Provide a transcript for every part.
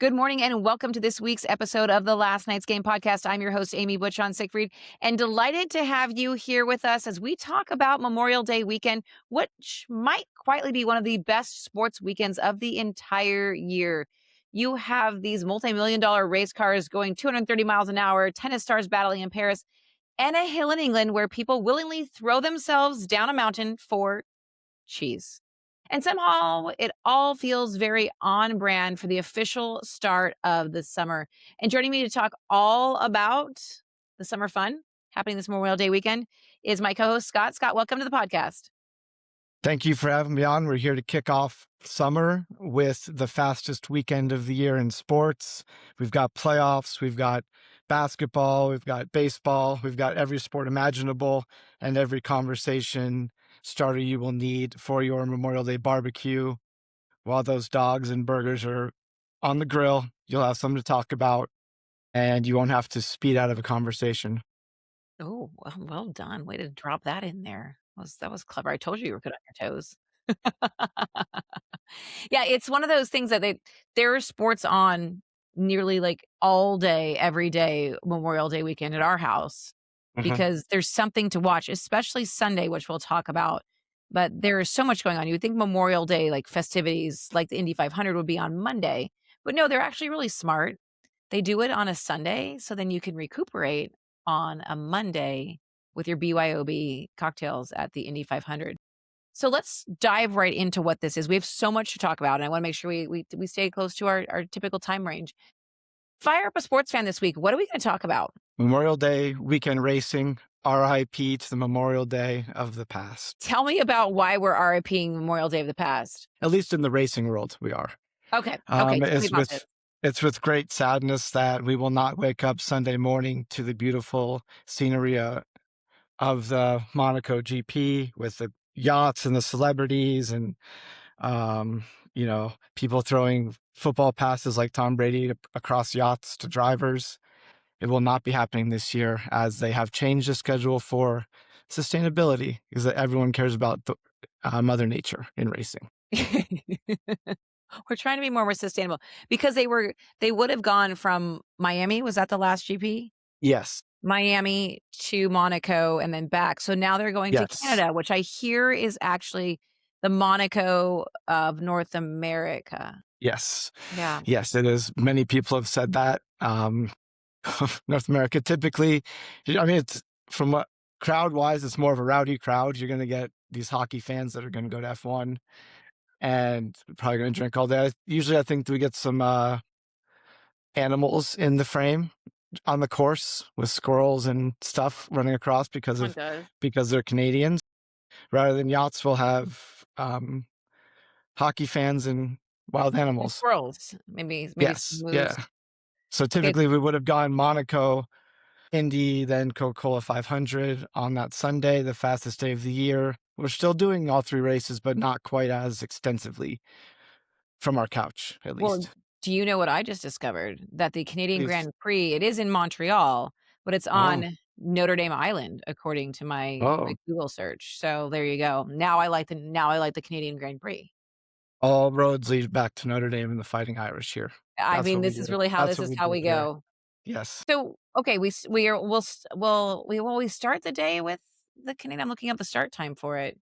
Good morning and welcome to this week's episode of the Last Night's Game podcast. I'm your host, Amy Butchon-Siegfried, and delighted to have you here with us as we talk about Memorial Day weekend, which might quietly be one of the best sports weekends of the entire year. You have these multi-million-dollar race cars going 230 miles an hour, tennis stars battling in Paris, and a hill in England where people willingly throw themselves down a mountain for cheese. And somehow it all feels very on brand for the official start of the summer. And joining me to talk all about the summer fun happening this Memorial Day weekend is my co-host, Scott. Scott, welcome to the podcast. Thank you for having me on. We're here to kick off summer with the fastest weekend of the year in sports. We've got playoffs, we've got basketball, we've got baseball, we've got every sport imaginable and every conversation starter you will need for your Memorial Day barbecue. While those dogs and burgers are on the grill, you'll have something to talk about and you won't have to speed out of a conversation. Oh, well done. Way to drop that in there. That was clever. I told you were good on your toes. Yeah, it's one of those things that there are sports on nearly like all day, every day, Memorial Day weekend at our house Mhm. because there's something to watch, especially Sunday, which we'll talk about. But there is so much going on. You would think Memorial Day, like festivities, like the Indy 500 would be on Monday, but no, they're actually really smart. They do it on a Sunday, so then you can recuperate on a Monday with your BYOB cocktails at the Indy 500. So let's dive right into what this is. We have so much to talk about, and I want to make sure we stay close to our typical time range. Fire up a sports fan this week. What are we going to talk about? Memorial Day weekend racing, RIP to the Memorial Day of the past. Tell me about why we're RIPing Memorial Day of the past. At least in the racing world, we are. Okay. Okay. Tell me It's about this. with great sadness that we will not wake up Sunday morning to the beautiful scenery of the Monaco GP with the yachts and the celebrities and um, people throwing football passes like Tom Brady across yachts to drivers. It will not be happening this year as they have changed the schedule for sustainability because everyone cares about Mother Nature in racing. We're trying to be more sustainable because they would have gone from Miami. Was that the last GP? Yes, Miami to Monaco and then back. So now they're going to yes, Canada, which I hear is actually the Monaco of North America. yes, Yeah. yes, it is. Many people have said that. North America typically, I mean, it's from what crowd wise, it's more of a rowdy crowd. You're going to get these hockey fans that are going to go to F1 and probably going to drink all day. Usually, I think we get some animals in the frame on the course with squirrels and stuff running across One does. because they're Canadians. Rather than yachts, we'll have hockey fans and wild And animals. squirrels, maybe some Yes, moose. yeah. So Okay. typically we would have gone Monaco, Indy, then Coca-Cola 500 on that Sunday, the fastest day of the year. We're still doing all three races, but not quite as extensively from our couch, at Well, least. do you know what I just discovered? That the Canadian Please. Grand Prix, it is in Montreal, but it's Oh, on Notre Dame Island, according to my oh, Google search. So there you go. Now I like the Canadian Grand Prix. all roads lead back to Notre Dame and the Fighting Irish here. I That's mean, what we this is do. really how That's this what is we how do we here. go. Yes. So, okay, we start the day with the Canadian. I'm looking up the start time for it.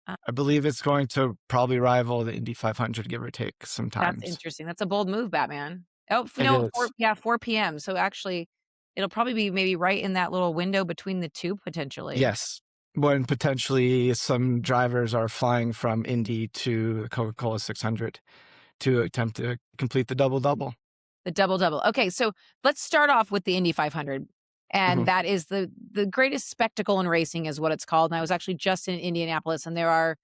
Uh, I believe it's going to probably rival the Indy 500, give or take that's sometimes. interesting. That's a bold move, Batman. Oh, It no, is. 4 PM. So actually, it'll probably be maybe right in that little window between the 2 potentially. Yes. When potentially some drivers are flying from Indy to the Coca-Cola 600 to attempt to complete the double-double. The double double. Okay, so let's start off with the Indy 500, and Mhm. that is the greatest spectacle in racing is what it's called. And I was actually just in Indianapolis, and there are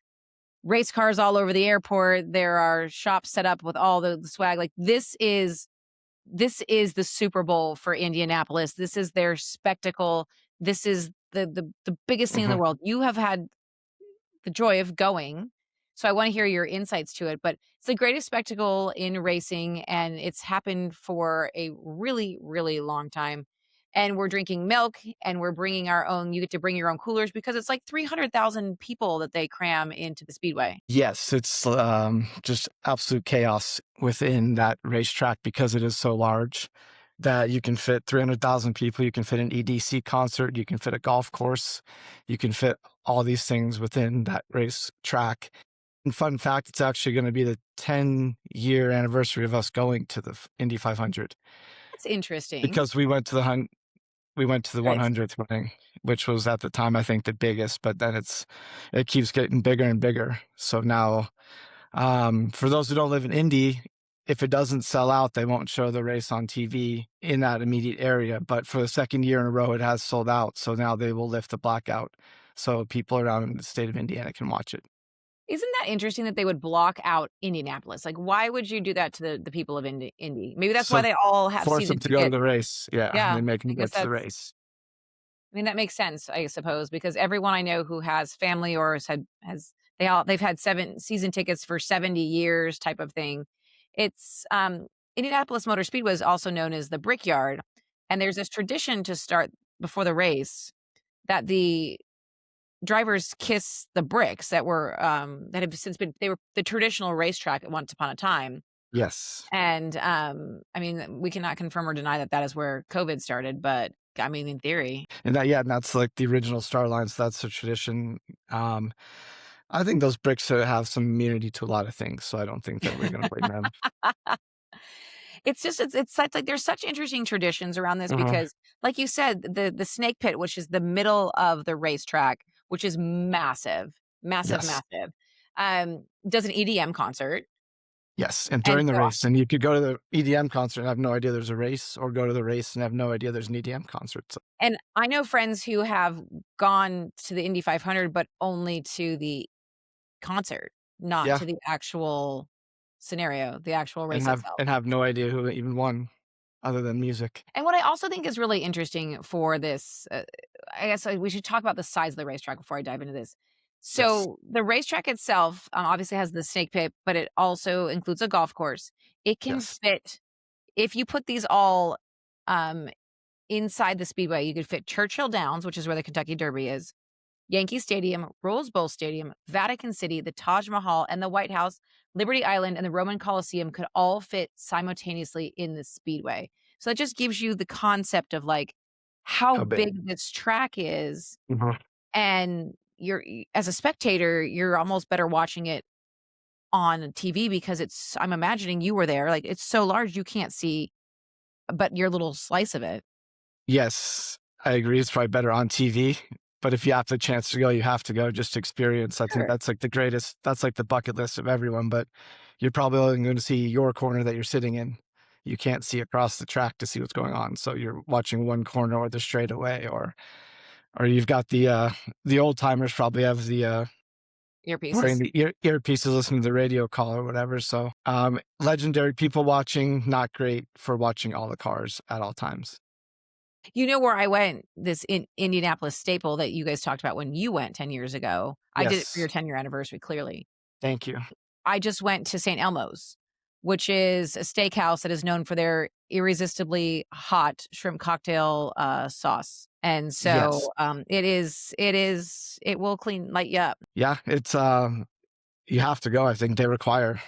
race cars all over the airport. There are shops set up with all the swag. Like this is the Super Bowl for Indianapolis. This is their spectacle. This is the biggest thing in the Mhm. world. You have had the joy of going. So I want to hear your insights to it, but it's the greatest spectacle in racing and it's happened for a really, really long time. and we're drinking milk, and we're bringing our own you get to bring your own coolers because it's like 300,000 people that they cram into the speedway. Yes, it's just absolute chaos within that racetrack because it is so large that you can fit 300,000 people. You can fit an EDC concert. You can fit a golf course. You can fit all these things within that racetrack. And fun fact, it's actually going to be the 10-year anniversary of us going to the Indy 500 That's interesting. because we went to the Nice. 100th running, which was at the time I think the biggest, but then it keeps getting bigger and bigger. So now, for those who don't live in Indy, if it doesn't sell out, they won't show the race on TV in that immediate area. But for the second year in a row, it has sold out. So now they will lift the blackout, so people around the state of Indiana can watch it. Isn't that interesting that they would block out Indianapolis? Like, why would you do that to the people of Indy? Maybe that's why So they all have force them season to go to tickets. the race. Yeah, Yeah, they make I them go guess to the that's race. I mean, that makes sense, I suppose, because everyone I know who has family or they've had 7 season tickets for 70 years type of thing. It's, Indianapolis Motor Speedway is also known as the Brickyard, and there's this tradition to start before the race that the drivers kiss the bricks that have since been they were the traditional racetrack at once upon a time, Yes. and, I mean, we cannot confirm or deny that that is where COVID started, but, I mean, in theory. And that, yeah, and that's like the original star lines. That's a tradition. Um, I think those bricks have some immunity to a lot of things, so I don't think that we're going to blame them. It's just it's such like, there's such interesting traditions around this Uh-huh. because, like you said, the snake pit, which is the middle of the racetrack, which is massive, massive, Yes, massive, does an EDM concert, yes, and and during the so race, and you could go to the EDM concert and have no idea there's a race, or go to the race and have no idea there's an EDM concert. So, and I know friends who have gone to the Indy 500, but only to the concert, not yeah, to the actual scenario, the actual race itself. and have no idea who even won, other than music. And what I also think is really interesting for this, I guess we should talk about the size of the racetrack before I dive into this. Yes, So the racetrack itself obviously has the snake pit, but it also includes a golf course. It can yes, fit if you put these all um, inside the speedway. You could fit Churchill Downs, which is where the Kentucky Derby is, Yankee Stadium, Rose Bowl Stadium, Vatican City, the Taj Mahal, and the White House, Liberty Island, and the Roman Colosseum could all fit simultaneously in the speedway. So that just gives you the concept of like how how big? big this track is. Mhm. And as a spectator, you're almost better watching it on TV because I'm imagining you were there. Like it's so large you can't see but your little slice of it. Yes, I agree. It's probably better on TV, but if you have the chance to go, you have to go just to experience. I think Sure. that's like the greatest. That's like the bucket list of everyone. But you're probably only going to see your corner that you're sitting in. You can't see across the track to see what's going on. So you're watching one corner or the straightaway, or you've got the old timers probably have the wearing Earpieces. the earpieces, listening to the radio call or whatever. So legendary people watching, not great for watching all the cars at all times. You know where I went, this in Indianapolis staple that you guys talked about when you went 10 years ago. I did it for your Yes, 10-year anniversary, clearly. thank you. I just went to St. Elmo's, which is a steakhouse that is known for their irresistibly hot shrimp cocktail, sauce. And Yes. so, it will light you up. Yeah, it's, you have to go. I think they require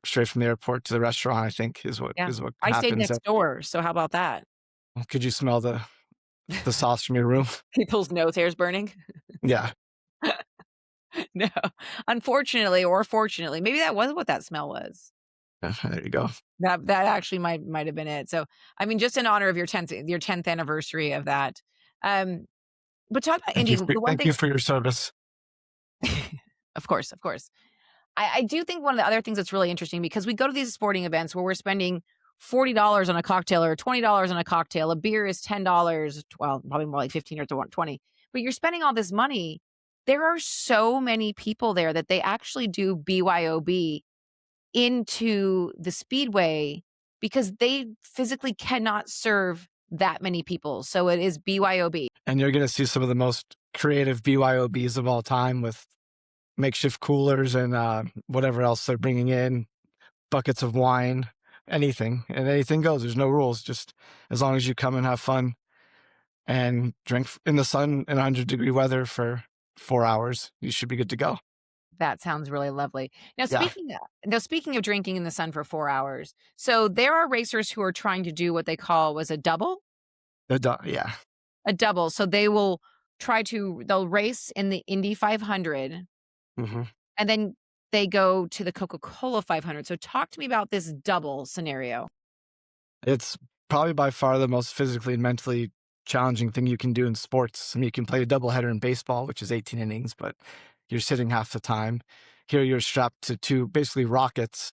straight from the airport to the restaurant, I think Yeah. is what I stayed happens. next door, so how about that? Could you smell the sauce from your room? People's nose hairs burning? Yeah. No. Unfortunately or fortunately, maybe that was what that smell was. There you go. That actually might have been it. So, I mean, just in honor of your 10th anniversary of that. Um, but talk about Indy, the one Thank thing you for your service. of course, of course. I do think one of the other things that's really interesting because we go to these sporting events where we're spending $40 on a cocktail or $20 on a cocktail. A beer is $10, well, probably more like 15 or 20. But you're spending all this money. There are so many people there that they actually do BYOB into the speedway because they physically cannot serve that many people. So it is BYOB. And you're gonna see some of the most creative BYOBs of all time with makeshift coolers and, whatever else they're bringing in, buckets of wine, anything, and anything goes. There's no rules, just as long as you come and have fun. and drink in the sun in 100-degree weather for 4 hours. You should be good to go. That sounds really lovely. Now Yeah. speaking of drinking in the sun for 4 hours, so there are racers who are trying to do what they call was a double? Yeah. A double, so they'll race in the Indy 500, Hmm. and then they go to the Coca-Cola 500, so talk to me about this double scenario. It's probably by far the most physically and mentally challenging thing you can do in sports. I mean, you can play a doubleheader in baseball, which is 18 innings, but you're sitting half the time. Here you're strapped to two basically rockets,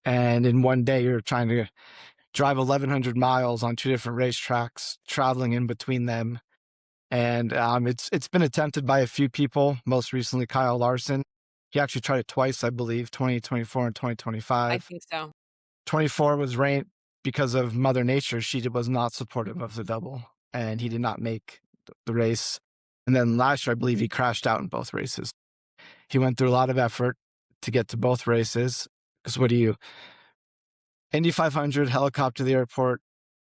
and in one day you're trying to drive 1,100 miles on two different racetracks, traveling in between them. And it's been attempted by a few people. Most recently, Kyle Larson. He actually tried it twice, I believe, 2024 and I 2025. think so. 24 was rain because of Mother Nature. She was not supportive of the double, and he did not make the race. And then last year, I believe he crashed out in both races. He went through a lot of effort to get to both races. Because what do you, Indy 500, helicopter to the airport,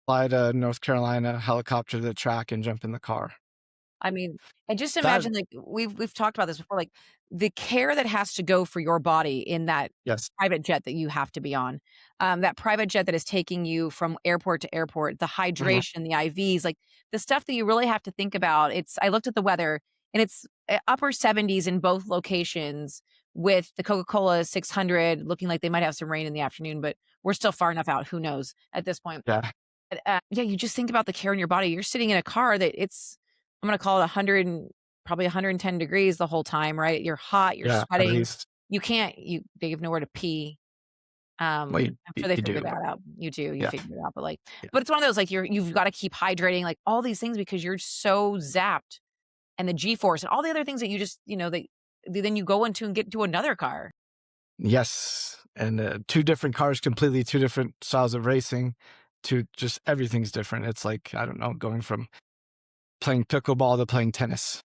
fly to North Carolina, helicopter to the track, and jump in the car. I mean, and just That, imagine, like, we've talked about this before, like, the care that has to go for your body in that yes. private jet that you have to be on, that private jet that is taking you from airport to airport, the Mhm. hydration, the IVs, like, the stuff that you really have to think about. I looked at the weather, and it's, upper 70s in both locations with the Coca-Cola 600 looking like they might have some rain in the afternoon, but we're still far enough out, who knows at this point. Yeah. But, yeah, you just think about the care in your body. You're sitting in a car that I'm gonna call it 100 and probably 110 degrees the whole time, right? You're hot, you're Yeah. At sweating. least, They have nowhere to pee. well, I'm sure they you figure do, that but out. You do, you yeah. figure it out, Yeah. but it's one of those, like, you've gotta keep hydrating, like, all these things because you're so zapped, and the G-force and all the other things that you just, then you go into and get into another car. Yes. And two different cars, completely two different styles of racing, to just everything's different. It's like, I don't know, going from playing pickleball to playing tennis.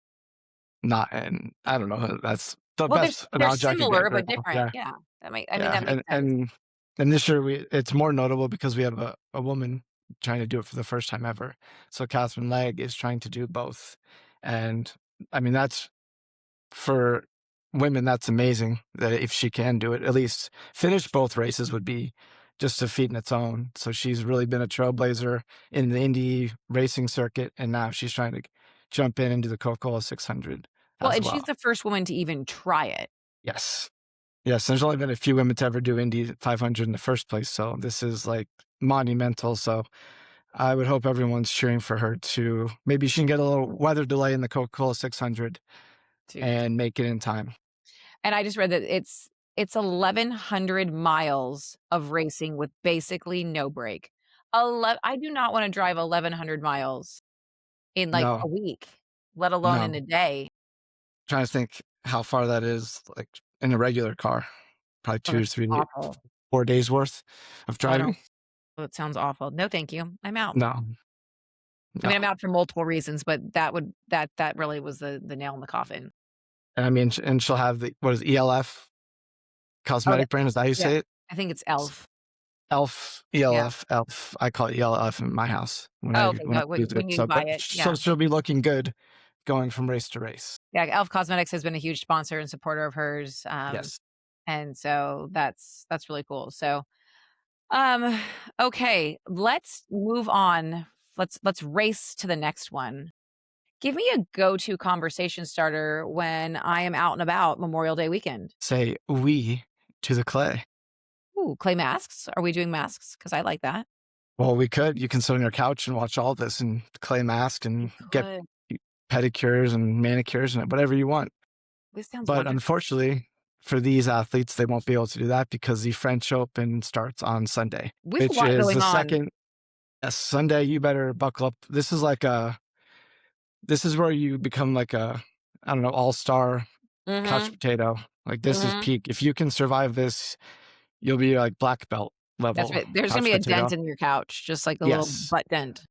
Not, and I don't know. That's the Well, best they're analogy I could get similar right but now. different, Yeah. yeah. Yeah. That makes sense. And this year it's more notable because we have a woman trying to do it for the first time ever. So Catherine Legg is trying to do both. And I mean, that's for women, that's amazing that if she can do it, at least finish both races would be just a feat in its own. So she's really been a trailblazer in the Indy racing circuit, and now she's trying to jump in and do the Coca-Cola 600 Well, as and she's well. the first woman to even try it. Yes. Yes, there's only been a few women to ever do Indy 500 in the first place, so this is, like, monumental. So I would hope everyone's cheering for her to maybe she can get a little weather delay in the Coca-Cola 600 To and make it in time. And I just read that it's 1,100 miles of racing with basically no break. I do not wanna drive 1,100 miles in, like, No, a week, let alone in no. a day. Trying to think how far that is, like, in a regular car. Probably Oh, 2 to that's 3 awful. 4 days worth of Oh, I don't driving? oh, it sounds awful. No, thank you. I'm out. No, I mean, no. I'm out for multiple reasons, but that really was the nail in the coffin. And I mean, and she'll have the what is it, ELF Oh, the cosmetic brand, is that how you yeah, say it? I think it's S Elf. ELF, Yeah. ELF. I call it ELF in my house Oh, okay, when I no, use we it. need to So, buy but it. so Yeah. she'll be looking good going from race to race. Yeah, Elf Cosmetics has been a huge sponsor and supporter of hers, Yes. and so that's really cool. So, um, okay, let's move on. Let's race to the next one. Give me a go-to conversation starter when I am out and about Memorial Day weekend. Say "we" to the clay. Ooh, clay masks. Are we doing masks? Because I like that. Well, we could. You can sit on your couch and watch all this in clay mask We and get could. pedicures and manicures and whatever you want. This sounds But wonderful. unfortunately, for these athletes, they won't be able to do that because the French Open starts on Sunday, We have a which lot is going the on. second Sunday. You better buckle up. This is where you become like a, I don't know, all-star couch Mhm, potato. Like this is mhm. peak. If you can survive this, you'll be like black belt That's level right. There's gonna couch be a dent potato. in your couch, just like a little Yes. butt dent.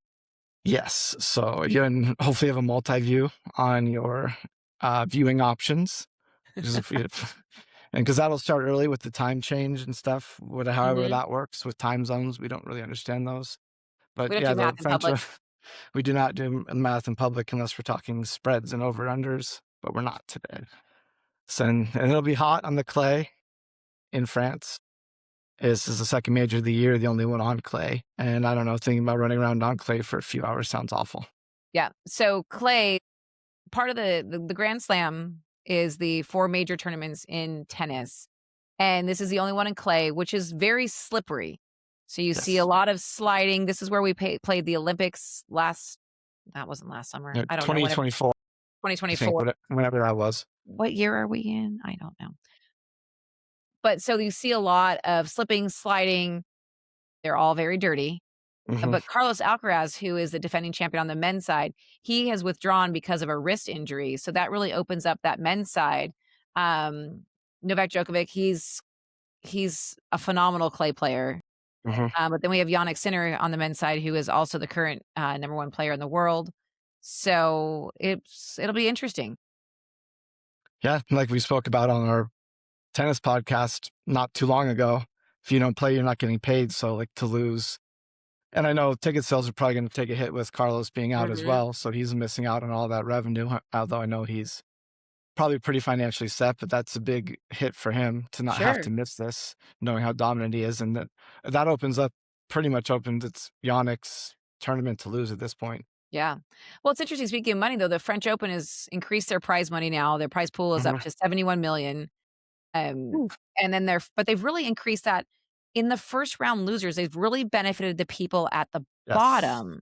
Yes. So you and hopefully have a multi-view on your viewing options. Because if and because that'll start early with the time change and stuff, however Mhm. that works with time zones, we don't really understand those. But We don't yeah, do the math in French public. We do not do math in public unless we're talking spreads and over-unders, but we're not today. So, and it'll be hot on the clay in France. This is the second major of the year, the only one on clay. And I don't know, thinking about running around on clay for a few hours sounds awful. Yeah. So clay, part of the Grand Slam is the 4 major tournaments in tennis, and this is the only one in clay, which is very slippery. So you see a Yes. lot of sliding. This is where we played the Olympics last that wasn't last summer. I don't know, whenever 2024, I think, 2024. whenever that was. What year are we in? I don't know. But so you see a lot of slipping, sliding. They're all very dirty. Hmm. But Carlos Alcaraz, who is the defending champion on the men's side, he has withdrawn because of a wrist injury. So that really opens up that men's side. Um, Novak Djokovic, he's a phenomenal clay player. Hmm. But then we have Yannick Sinner on the men's side, who is also the current number 1 player in the world. So it'll be interesting. Yeah, like we spoke about on our tennis podcast not too long ago. If you don't play, you're not getting paid. So, like, to lose. And I know ticket sales are probably going to take a hit with Carlos being out as Mhm. well. So he's missing out on all that revenue, although I know he's probably pretty financially set, but that's a big hit for him to not have Sure. to miss this, knowing how dominant he is. And that opens up, pretty much opens its Yannick's tournament to lose at this point. Yeah. Well, it's interesting. Speaking of money, though, the French Open has increased their prize money now. Their prize pool is up Hmm. to 71 million. And then but they've really increased that in the first round losers. They've really benefited the people at the Yes. bottom.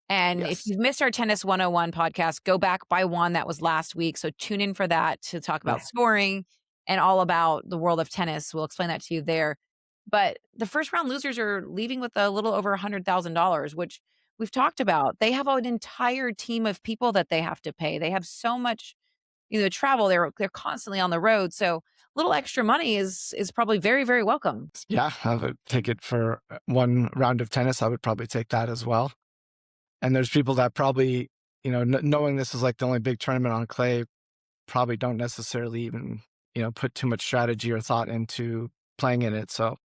And if Yes. you've missed our Tennis 101 podcast, go back by one that was last week. So tune in for that to talk about Yeah. scoring and all about the world of tennis. We'll explain that to you there. But the first round losers are leaving with a little over $100,000, which we've talked about. They have an entire team of people that they have to pay. They have so much, travel. They're constantly on the road. So little extra money is probably very, very welcome. Yeah. I would take it for one round of tennis. I would probably take that as well. And there's people that probably, knowing this is like the only big tournament on clay, probably don't necessarily even, put too much strategy or thought into playing in it. So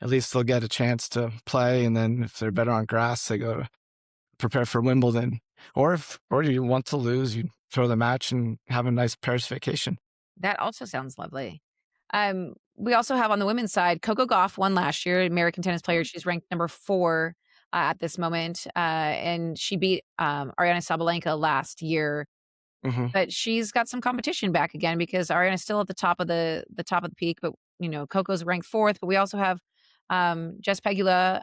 at least they'll get a chance to play. And then if they're better on grass, they go to prepare for Wimbledon. Or you want to lose, you throw the match and have a nice Paris vacation. That also sounds lovely. We also have on the women's side, Coco Gauff won last year, American tennis player. She's ranked number 4 at this moment, and she beat Ariana Sabalenka last year. Hmm. But she's got some competition back again because Ariana's still at the top of the peak. But Coco's ranked 4th. But we also have Jess Pegula,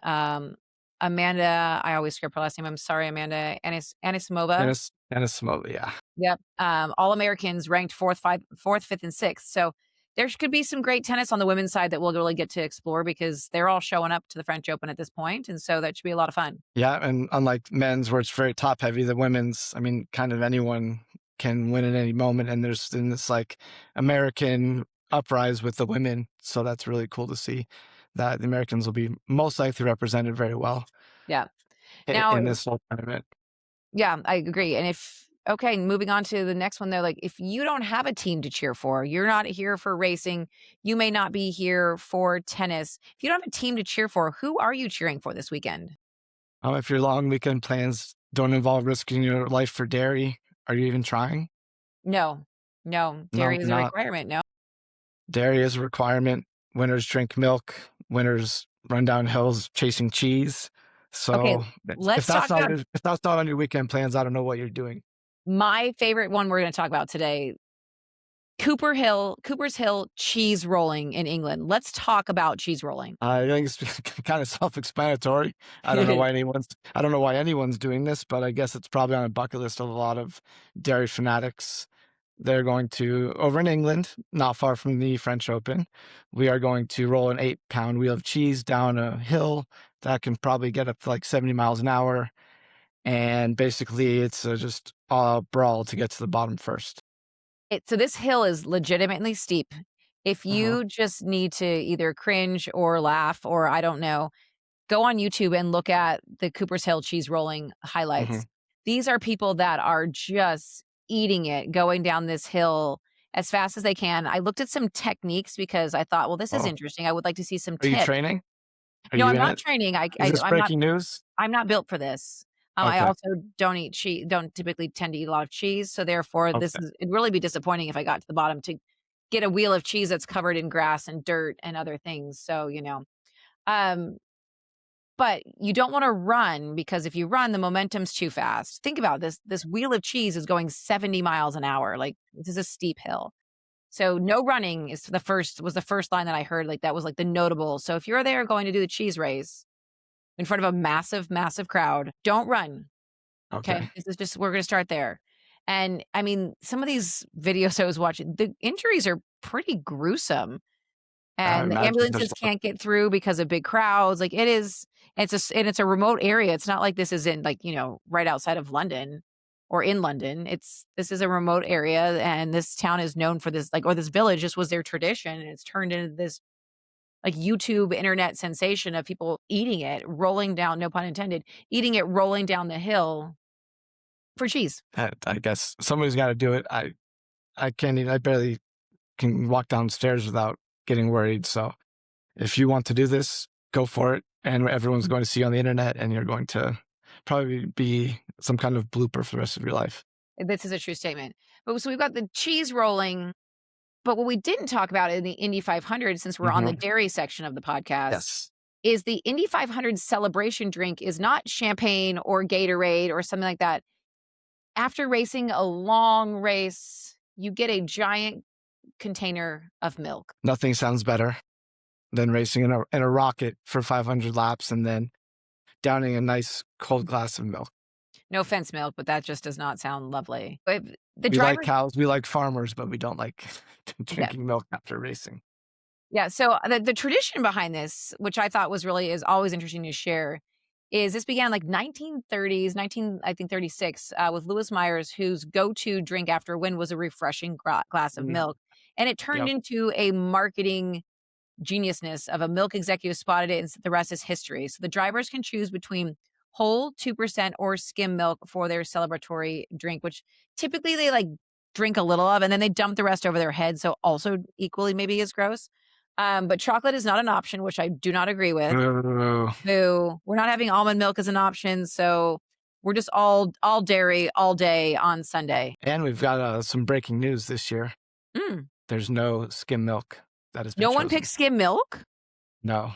Amanda. I always screw up her last name. I'm sorry, Amanda Anisimova. Dennis Smoley, yeah. Yep. All Americans ranked 4th, 5th, and 6th. So there could be some great tennis on the women's side that we'll really get to explore because they're all showing up to the French Open at this point, and so that should be a lot of fun. Yeah, and unlike men's where it's very top heavy, the women's, I mean, kind of anyone can win at any moment. And there's in this like American uprise with the women. So that's really cool to see that the Americans will be most likely represented very well Yeah. Now, in this whole tournament. yeah, I agree. And moving on to the next one though, like if you don't have a team to cheer for, you're not here for racing, you may not be here for tennis. If you don't have a team to cheer for, who are you cheering for this weekend? If your long weekend plans don't involve risking your life for dairy, are you even trying? No. No, No, dairy is a not. requirement. No. Dairy is a requirement. Winners drink milk. Winners run down hills chasing cheese. Okay, So if let's that's talk not about if that's not on your weekend plans, I don't know what you're doing. my favorite one we're going to talk about today. Cooper's Hill cheese rolling in England. Let's talk about cheese rolling. I think it's kind of self-explanatory. I don't know why anyone's doing this, but I guess it's probably on a bucket list of a lot of dairy fanatics. They're going to, over in England, not far from the French Open, we are going to roll an 8-pound wheel of cheese down a hill that can probably get up to like 70 miles an hour. And basically, it's just a brawl to get to the bottom first. So this hill is legitimately steep. If Uh-huh. you just need to either cringe or laugh or I don't know, go on YouTube and look at the Cooper's Hill cheese rolling Hmm. highlights. These are people that are just eating it, going down this hill as fast as they can. I looked at some techniques because I thought, well, this is Oh, interesting. I would like to see some are you tips. training? Are No, you I'm in not it? training. Is this breaking news? I'm not built for this. I Okay. also don't typically tend to eat a lot of cheese, so therefore, Okay. it'd really be disappointing if I got to the bottom to get a wheel of cheese that's covered in grass and dirt and other things, so, um, but you don't wanna run because if you run, the momentum's too fast. Think about this wheel of cheese is going 70 miles an hour, like, this is a steep hill. So, no running is the first line that I heard, like, that was, like, the notable. So, if you're there going to do the cheese race in front of a massive, massive crowd, don't run. Okay, Okay. this is just we're gonna start there. And, I mean, some of these videos I was watching, the injuries are pretty gruesome, I and the imagine there's ambulances can't get through because of big crowds, like, it's a remote area, it's not like this is in, like, right outside of London or in London, this is a remote area, and this town is known for this, like, or this village, this was their tradition, and it's turned into this, like, YouTube internet sensation of people eating it, rolling down, no pun intended, eating it, rolling down the hill for cheese. I guess somebody's got to do it. I can't even. I barely can walk downstairs without getting worried. So if you want to do this, go for it. And everyone's going to see you on the internet, and you're going to probably be some kind of blooper for the rest of your life. This is a true statement. But so we've got the cheese rolling, but what we didn't talk about in the Indy 500, since we're on the Hmm. dairy section of the podcast, Yes. is the Indy 500 celebration drink is not champagne or Gatorade or something like that. After racing a long race, you get a giant container of milk. Nothing sounds better than racing in a rocket for 500 laps and then downing a nice cold glass of milk. No offense, milk, but that just does not sound lovely. But the We like drivers, cows, we like farmers, but we don't like yeah, drinking milk after racing. yeah. So the tradition behind this, which I thought was really is always interesting to share, is this began like 1930s, 19 I think 36, with Lewis Myers, whose go-to drink after a win was a refreshing glass of Mm, milk, and it turned yep. into a marketing geniusness of a milk executive spotted it, and the rest is history. So the drivers can choose between whole 2% or skim milk for their celebratory drink, which typically they like drink a little of and then they dump the rest over their head. So also equally maybe as gross. But chocolate is not an option, which I do not agree with. Boo. Boo. We're not having almond milk as an option. So we're just all dairy all day on Sunday. And we've got some breaking news this year. Mm. There's no skim milk that has been No one chosen. picks skim milk. No.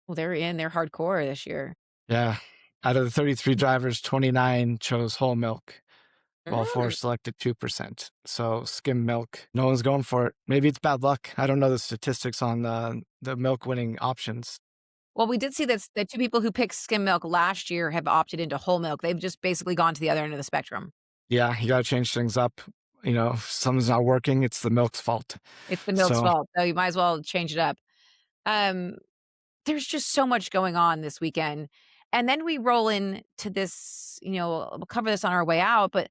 Well, they're hardcore this year. Yeah. Out of the 33 drivers, 29 chose whole milk, while four Mm. selected 2%. So skim milk, no one's going for it. Maybe it's bad luck. I don't know the statistics on the milk winning options. Well, we did see this that 2 people who picked skim milk last year have opted into whole milk. They've just basically gone to the other end of the spectrum. Yeah, you got to change things up. If something's not working, it's the milk's fault. It's the milk's So fault, so you might as well change it up. Um, there's just so much going on this weekend, and then we roll into this, we'll cover this on our way out, but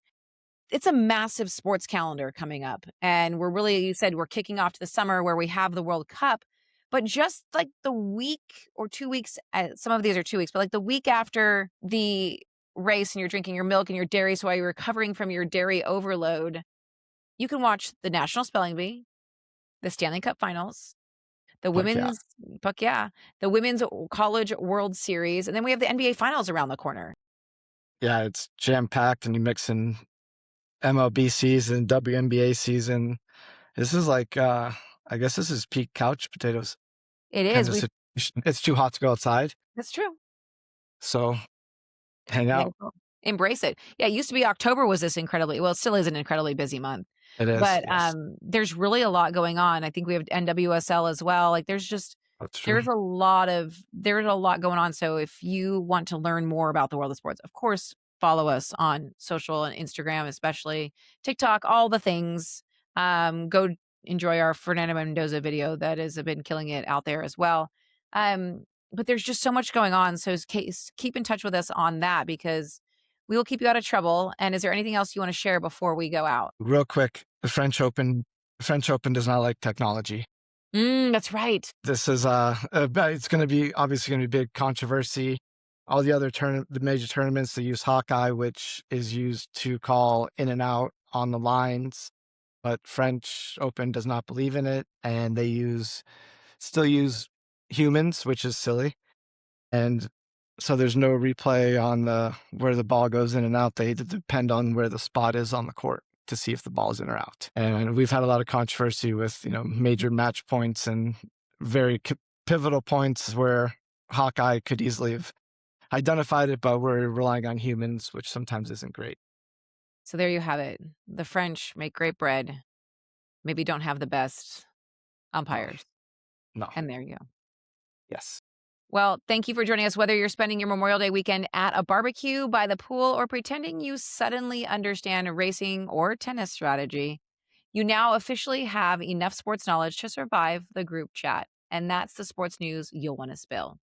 it's a massive sports calendar coming up, and we're really you said we're kicking off to the summer where we have the World Cup, but just, like, the week or 2 weeks, some of these are 2 weeks, but, like, the week after the race and you're drinking your milk and your dairy, so while you're recovering from your dairy overload, you can watch the National Spelling Bee, the Stanley Cup Finals, the fuck yeah. women's puck yeah, the Women's College World Series, and then we have the NBA Finals around the corner. Yeah, it's jam packed and you mix in MLB season, WNBA season. This is like I guess this is peak couch potatoes It kind is, of we situation. It's too hot to go outside. that's true. So hang Might out. as well embrace it. Yeah, it used to be October was this incredibly well, it still is an incredibly busy month, It is, but, yes. there's really a lot going on. I think we have NWSL as well, like, That's true. there's a lot going on, so if you want to learn more about the world of sports, of course, follow us on social and Instagram, especially TikTok, all the things. Go enjoy our Fernando Mendoza video that has been killing it out there as well. Um, but there's just so much going on, so keep in touch with us on that because we will keep you out of trouble, and is there anything else you wanna share before we go out? Real quick, the French Open does not like technology. That's right. This is it's going to be obviously going to be big controversy. All the other the major tournaments, they use Hawkeye, which is used to call in and out on the lines, but French Open does not believe in it, and they still use humans, which is silly. And So there's no replay on the where the ball goes in and out. They depend on where the spot is on the court to see if the ball's in or out. And we've had a lot of controversy with, major match points and very pivotal points where Hawkeye could easily have identified it, but we're relying on humans, which sometimes isn't great. So there you have it. The French make great bread, maybe don't have the best No, umpires. no. And there you go. Yes. Well, thank you for joining us. Whether you're spending your Memorial Day weekend at a barbecue, by the pool, or pretending you suddenly understand racing or tennis strategy, you now officially have enough sports knowledge to survive the group chat. And that's the sports news you'll want to spill.